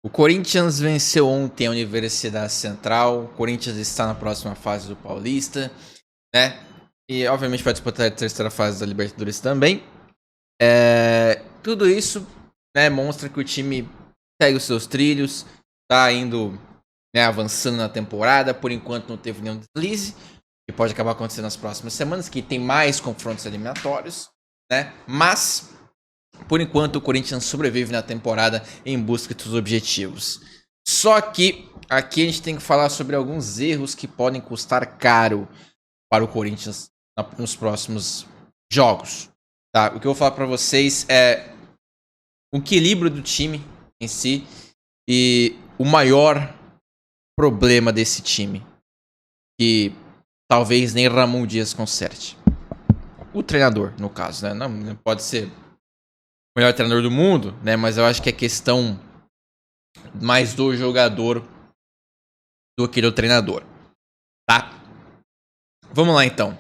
O Corinthians venceu ontem a Universidade Central. O Corinthians está na próxima fase do Paulista, né? E obviamente vai disputar a terceira fase da Libertadores também. Tudo isso, né, mostra que o time segue os seus trilhos, tá indo, né, avançando na temporada. Por enquanto não teve nenhum deslize, que pode acabar acontecendo nas próximas semanas, que tem mais confrontos eliminatórios, né? Mas por enquanto, o Corinthians sobrevive na temporada em busca dos objetivos. Só que aqui a gente tem que falar sobre alguns erros que podem custar caro para o Corinthians nos próximos jogos. Tá? O que eu vou falar para vocês é o equilíbrio do time em si e o maior problema desse time, que talvez nem Ramon Dias conserte. O treinador, no caso, né? Não pode ser o melhor treinador do mundo, né? Mas eu acho que é questão mais do jogador do que do treinador, tá? Vamos lá então.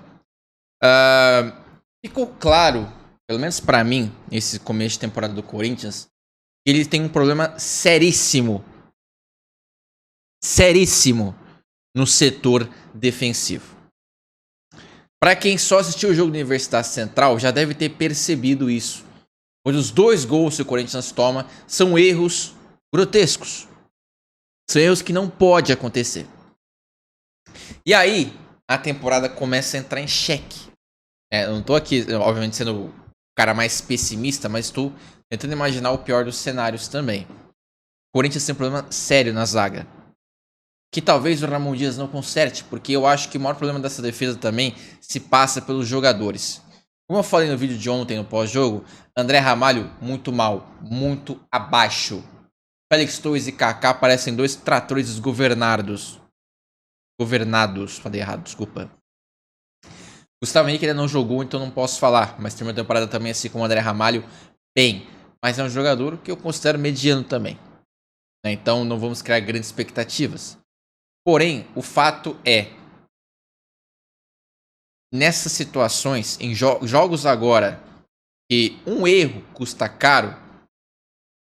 Ficou claro, pelo menos pra mim, esse começo de temporada do Corinthians, que ele tem um problema seríssimo no setor defensivo. Pra quem só assistiu o jogo da Universidade Central, já deve ter percebido isso. Pois os 2 gols que o Corinthians toma são erros grotescos. São erros que não pode acontecer. E aí, a temporada começa a entrar em xeque. Eu não tô aqui, obviamente, sendo o cara mais pessimista, mas estou tentando imaginar o pior dos cenários também. O Corinthians tem um problema sério na zaga, que talvez o Ramon Dias não conserte, porque eu acho que o maior problema dessa defesa também se passa pelos jogadores. Como eu falei no vídeo de ontem, no pós-jogo, André Ramalho, muito mal, muito abaixo. Félix Torres e Kaká parecem 2 tratores desgovernados. Falei errado, desculpa. Gustavo Henrique ainda não jogou, então não posso falar. Mas tem uma temporada também assim como o André Ramalho, bem. Mas é um jogador que eu considero mediano também. Então não vamos criar grandes expectativas. Porém, o fato é, nessas situações, em jogos agora, que um erro custa caro,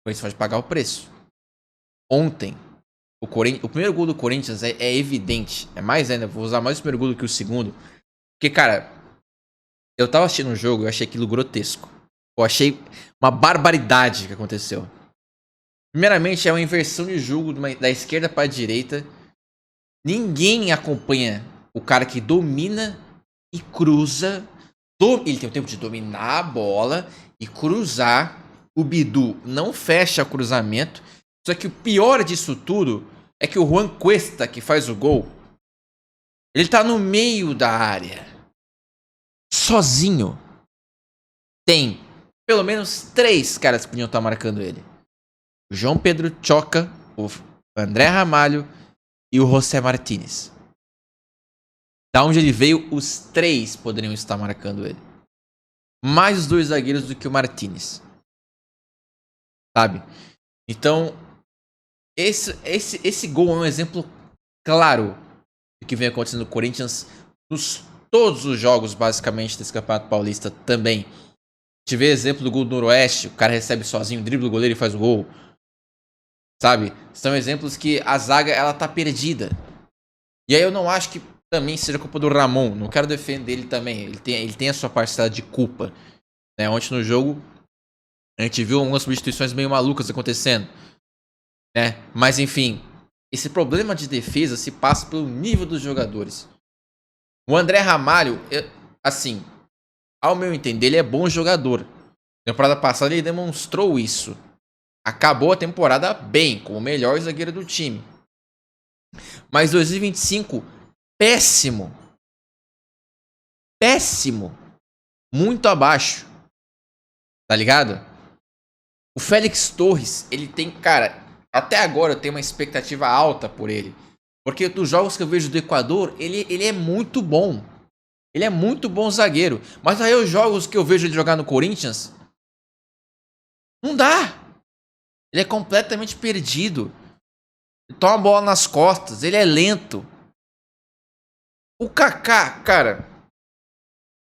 você pode pagar o preço. Ontem, o primeiro gol do Corinthians é evidente. É mais ainda, vou usar mais o primeiro gol do que o segundo. Porque, cara, eu tava assistindo o jogo e eu achei aquilo grotesco. Eu achei uma barbaridade que aconteceu. Primeiramente, é uma inversão de jogo da esquerda para a direita. Ninguém acompanha o cara que domina e cruza. Ele tem o tempo de dominar a bola e cruzar. O Bidu não fecha o cruzamento. Só que o pior disso tudo é que o Juan Cuesta, que faz o gol, ele tá no meio da área. Sozinho. Tem pelo menos 3 caras que podiam estar marcando ele. O João Pedro Choca, o André Ramalho e o José Martínez. Da onde ele veio, os 3 poderiam estar marcando ele. Mais os 2 zagueiros do que o Martínez. Sabe? Então, esse gol é um exemplo claro do que vem acontecendo no Corinthians nos todos os jogos, basicamente, desse Campeonato Paulista também. A gente vê exemplo do gol do Noroeste, o cara recebe sozinho, dribla o goleiro e faz o gol. Sabe? São exemplos que a zaga, ela tá perdida. E aí eu não acho que também seja culpa do Ramon. Não quero defender ele também. Ele tem a sua parcela de culpa. Né? Ontem no jogo, a gente viu algumas substituições meio malucas acontecendo. Né? Mas enfim, esse problema de defesa se passa pelo nível dos jogadores. O André Ramalho, assim, ao meu entender, ele é bom jogador. Na temporada passada ele demonstrou isso. Acabou a temporada bem, como o melhor zagueiro do time. Mas 2025, péssimo. Péssimo. Muito abaixo. Tá ligado? O Félix Torres, ele tem, cara, até agora eu tenho uma expectativa alta por ele. Porque dos jogos que eu vejo do Equador, ele é muito bom. Ele é muito bom zagueiro. Mas aí os jogos que eu vejo ele jogar no Corinthians, não dá. Ele é completamente perdido. Ele toma a bola nas costas. Ele é lento. O Kaká, cara.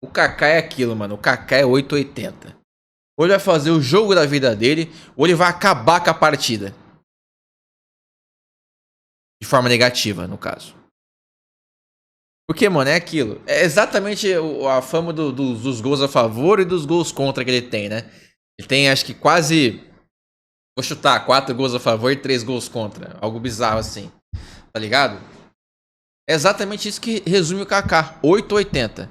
O Kaká é aquilo, mano. O Kaká é 880. Ou ele vai fazer o jogo da vida dele, ou ele vai acabar com a partida. De forma negativa, no caso. Porque, mano, é aquilo. É exatamente a fama dos gols a favor e dos gols contra que ele tem, né? Ele tem, acho que quase... Vou chutar, 4 gols a favor e 3 gols contra. Algo bizarro assim. Tá ligado? É exatamente isso que resume o Kaká. 8,80.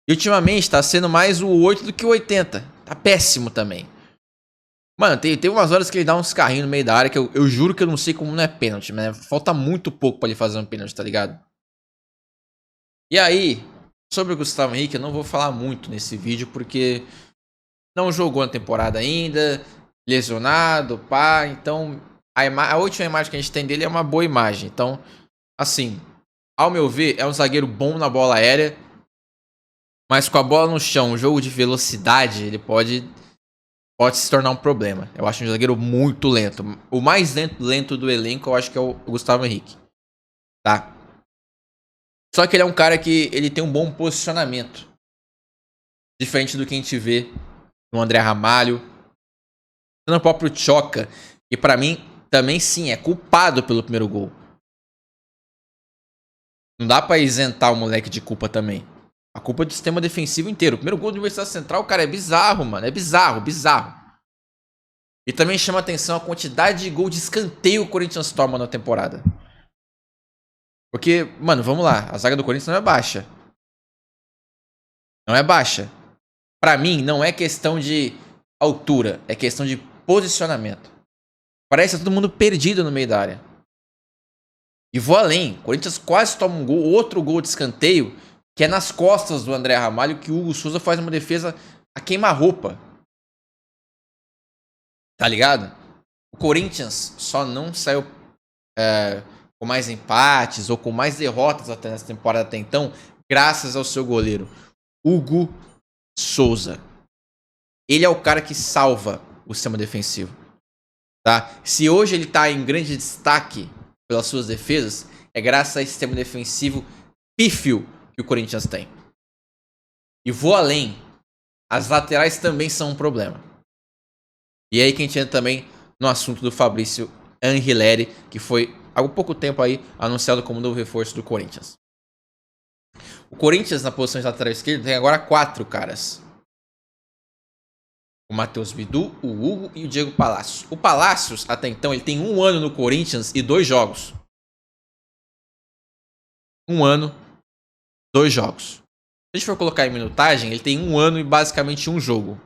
E ultimamente tá sendo mais o 8 do que o 80. Tá péssimo também. Mano, tem umas horas que ele dá uns carrinhos no meio da área que eu juro que eu não sei como não é pênalti, né? Falta muito pouco pra ele fazer um pênalti, tá ligado? E aí, sobre o Gustavo Henrique, eu não vou falar muito nesse vídeo porque não jogou na temporada ainda, lesionado, pá. Então, a última imagem que a gente tem dele é uma boa imagem. Então, assim, ao meu ver, é um zagueiro bom na bola aérea, mas com a bola no chão, um jogo de velocidade, ele pode se tornar um problema. Eu acho um zagueiro muito lento. O mais lento do elenco, eu acho que é o Gustavo Henrique. Tá? Só que ele é um cara que ele tem um bom posicionamento. Diferente do que a gente vê no André Ramalho. No próprio Choca. E pra mim, também sim, é culpado pelo primeiro gol. Não dá pra isentar o moleque de culpa também. A culpa é do sistema defensivo inteiro. O primeiro gol da Universidade Central, cara, é bizarro, mano. É bizarro. E também chama atenção a quantidade de gol de escanteio que o Corinthians toma na temporada. Porque, mano, vamos lá. A zaga do Corinthians não é baixa. Não é baixa. Pra mim, não é questão de altura. É questão de posicionamento. Parece que tá todo mundo perdido no meio da área. E vou além. O Corinthians quase toma um gol, outro gol de escanteio, que é nas costas do André Ramalho, que o Hugo Souza faz uma defesa a queima-roupa. Tá ligado? O Corinthians só não saiu com mais empates ou com mais derrotas até nessa temporada até então, graças ao seu goleiro, Hugo Souza. Ele é o cara que salva o sistema defensivo. Tá? Se hoje ele tá em grande destaque pelas suas defesas, é graças a esse sistema defensivo pífio que o Corinthians tem. E vou além. As laterais também são um problema. E aí que a gente entra também no assunto do Fabrício Angileri, que foi há pouco tempo aí anunciado como novo reforço do Corinthians. O Corinthians na posição de lateral esquerdo tem agora 4 caras. O Matheus Bidu, o Hugo e o Diego Palacios. O Palacios, até então, ele tem 1 ano no Corinthians e 2 jogos. 1 ano, 2 jogos. Se a gente for colocar em minutagem, ele tem 1 ano e basicamente 1 jogo.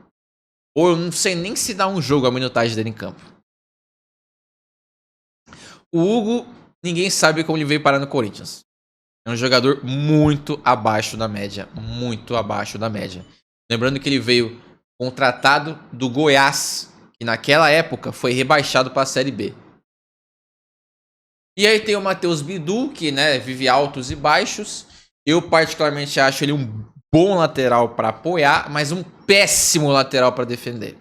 Ou eu não sei nem se dá um jogo a minutagem dele em campo. O Hugo, ninguém sabe como ele veio parar no Corinthians. É um jogador muito abaixo da média. Muito abaixo da média. Lembrando que ele veio contratado do Goiás, que naquela época foi rebaixado para a Série B. E aí tem o Matheus Bidu, que né, vive altos e baixos. Eu particularmente acho ele um bom lateral para apoiar, mas um péssimo lateral para defender.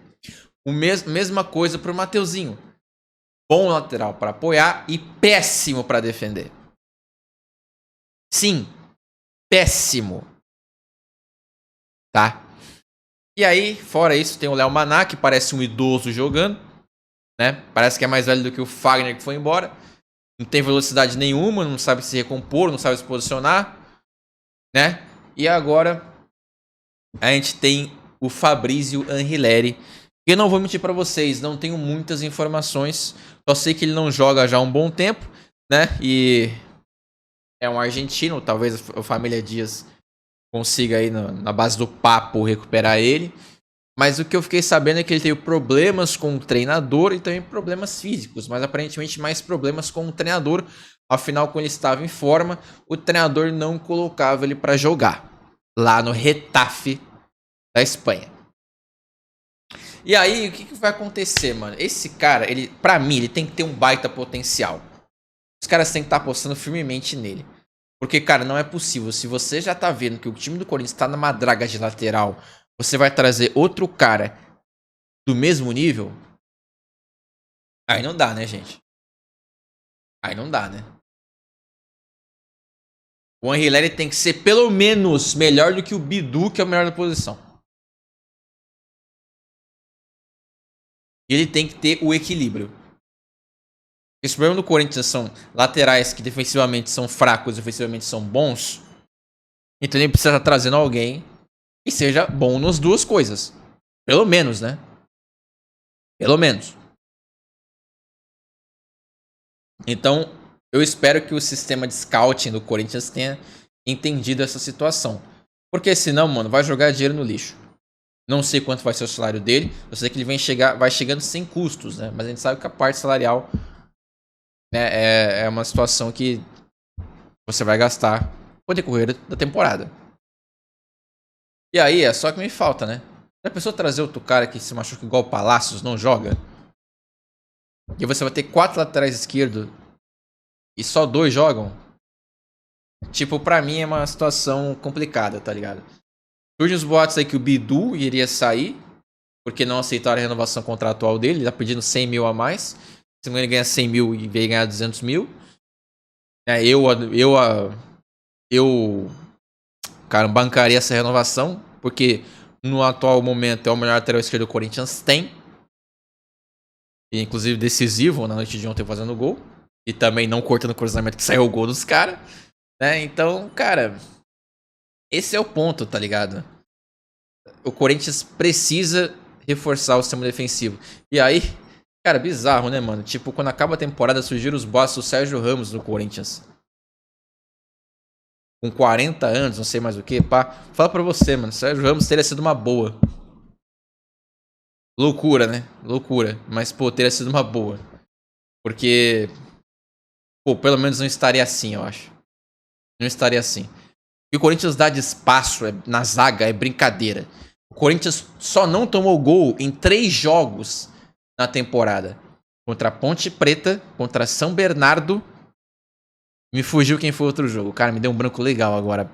Mesma coisa para o Mateuzinho. Bom lateral para apoiar e péssimo para defender. Sim, péssimo. Tá? E aí, fora isso, tem o Léo Maná, que parece um idoso jogando. Né? Parece que é mais velho do que o Fagner que foi embora. Não tem velocidade nenhuma, não sabe se recompor, não sabe se posicionar. Né? E agora a gente tem o Fabrício Angileri. Eu não vou mentir para vocês, não tenho muitas informações. Só sei que ele não joga já há um bom tempo, né? E é um argentino, talvez a família Dias consiga aí na base do papo recuperar ele. Mas o que eu fiquei sabendo é que ele teve problemas com o treinador e também problemas físicos, mas aparentemente mais problemas com o treinador. Afinal, quando ele estava em forma, o treinador não colocava ele para jogar lá no Getafe da Espanha. E aí, o que vai acontecer, mano? Esse cara, ele, pra mim, ele tem que ter um baita potencial. Os caras têm que estar apostando firmemente nele. Porque, cara, não é possível. Se você já tá vendo que o time do Corinthians tá numa draga de lateral, você vai trazer outro cara do mesmo nível? Aí não dá, né, gente? Aí não dá, né? O Angileri tem que ser pelo menos melhor do que o Bidu, que é o melhor da posição. E ele tem que ter o equilíbrio. Esse problema do Corinthians são laterais que defensivamente são fracos e ofensivamente são bons. Então ele precisa estar trazendo alguém que seja bom nas duas coisas. Pelo menos, né? Pelo menos. Então, eu espero que o sistema de scouting do Corinthians tenha entendido essa situação. Porque senão, mano, vai jogar dinheiro no lixo. Não sei quanto vai ser o salário dele. Eu sei que ele vai chegando sem custos, né? Mas a gente sabe que a parte salarial, né, é uma situação que você vai gastar no decorrer da temporada. E aí, é só que me falta, né? Já pensou trazer outro cara que se machuca igual o Palácios, não joga? E você vai ter 4 laterais esquerdos e só 2 jogam? Tipo, pra mim é uma situação complicada, tá ligado? Surgem os boatos aí que o Bidu iria sair, porque não aceitaram a renovação contratual dele. Ele tá pedindo 100 mil a mais. Se não ele ganha 100 mil e veio ganhar 200 mil. Cara, bancaria essa renovação, porque no atual momento é o melhor lateral esquerdo que o Corinthians tem. E, inclusive decisivo na noite de ontem fazendo gol. E também não cortando o cruzamento que saiu o gol dos caras. Né? Então, cara, esse é o ponto, tá ligado? O Corinthians precisa reforçar o sistema defensivo. E aí, cara, bizarro, né, mano? Tipo, quando acaba a temporada, surgiram os boatos do Sérgio Ramos no Corinthians. Com 40 anos, não sei mais o que, pá. Fala pra você, mano. Sérgio Ramos teria sido uma boa. Loucura, né? Loucura. Mas, pô, teria sido uma boa. Porque, pô, pelo menos não estaria assim, eu acho. Não estaria assim. E o Corinthians dá de espaço na zaga é brincadeira. O Corinthians só não tomou gol em 3 jogos na temporada. Contra a Ponte Preta, contra São Bernardo. Me fugiu quem foi outro jogo. Cara, me deu um branco legal agora.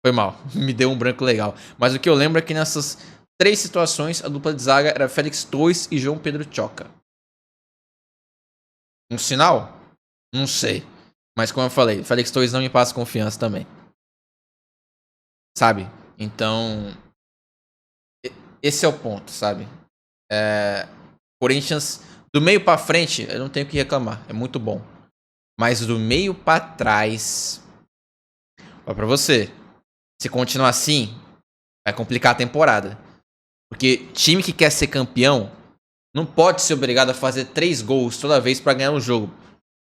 Foi mal. Me deu um branco legal. Mas o que eu lembro é que nessas 3 situações, a dupla de zaga era Félix Torres e João Pedro Choca. Um sinal? Não sei. Mas como eu falei, Félix Torres não me passa confiança também. Sabe? Então, esse é o ponto, sabe? Corinthians, do meio pra frente, eu não tenho o que reclamar. É muito bom. Mas do meio pra trás, ó, pra você, se continuar assim, vai complicar a temporada. Porque time que quer ser campeão não pode ser obrigado a fazer 3 gols toda vez pra ganhar um jogo.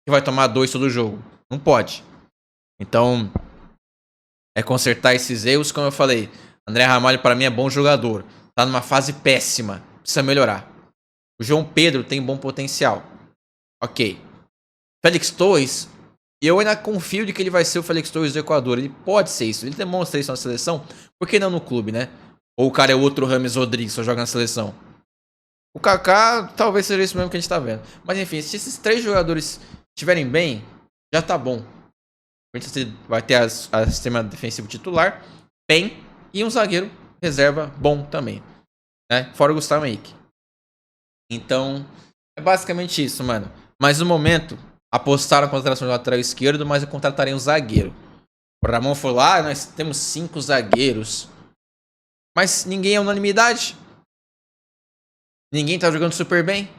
Que vai tomar 2 todo jogo. Não pode. Então, é consertar esses erros, como eu falei. André Ramalho, para mim, é bom jogador. Tá numa fase péssima. Precisa melhorar. O João Pedro tem bom potencial. Ok. Félix Torres, eu ainda confio de que ele vai ser o Félix Torres do Equador. Ele pode ser isso. Ele demonstra isso na seleção. Por que não no clube, né? Ou o cara é outro Rames Rodrigues, só joga na seleção. O Kaká talvez seja isso mesmo que a gente tá vendo. Mas enfim, se esses 3 jogadores estiverem bem, já tá bom. A gente vai ter a sistema defensivo titular, bem, e um zagueiro reserva bom também. Né? Fora o Gustavo Henrique. Então, é basicamente isso, mano. Mas no momento, apostaram na contratação do lateral esquerdo, mas eu contratarei um zagueiro. O Ramon falou, nós temos 5 zagueiros. Mas ninguém é unanimidade. Ninguém tá jogando super bem.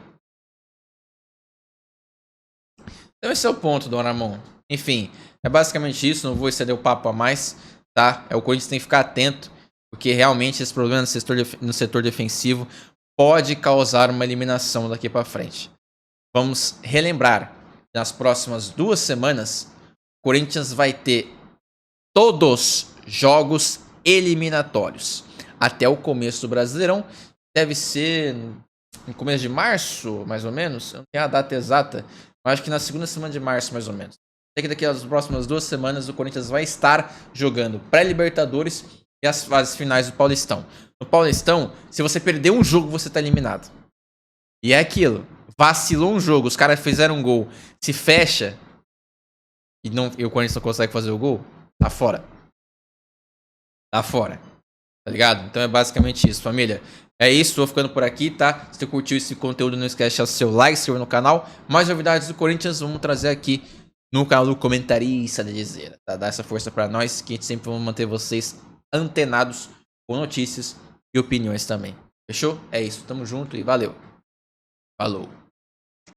Então esse é o ponto, Dona Ramon. Enfim, é basicamente isso. Não vou exceder o papo a mais, tá? O Corinthians tem que ficar atento, porque realmente esse problema no setor defensivo pode causar uma eliminação daqui para frente. Vamos relembrar, nas próximas 2 semanas, o Corinthians vai ter todos jogos eliminatórios. Até o começo do Brasileirão, deve ser no começo de março, mais ou menos. Eu não tenho a data exata, mas acho que na segunda semana de março, mais ou menos. Sei que daqui às próximas 2 semanas o Corinthians vai estar jogando pré-Libertadores e as fases finais do Paulistão. No Paulistão, se você perder um jogo, você tá eliminado. E é aquilo. Vacilou um jogo, os caras fizeram um gol, se fecha e o Corinthians não consegue fazer o gol, tá fora. Tá fora. Tá ligado? Então é basicamente isso, família. É isso, tô ficando por aqui, tá? Se você curtiu esse conteúdo, não esquece de deixar seu like, se inscrever no canal. Mais novidades do Corinthians, vamos trazer aqui no canal do Comentarista da Dizeira, tá? Dá essa força pra nós, que a gente sempre vai manter vocês antenados com notícias e opiniões também. Fechou? É isso, tamo junto e valeu. Falou.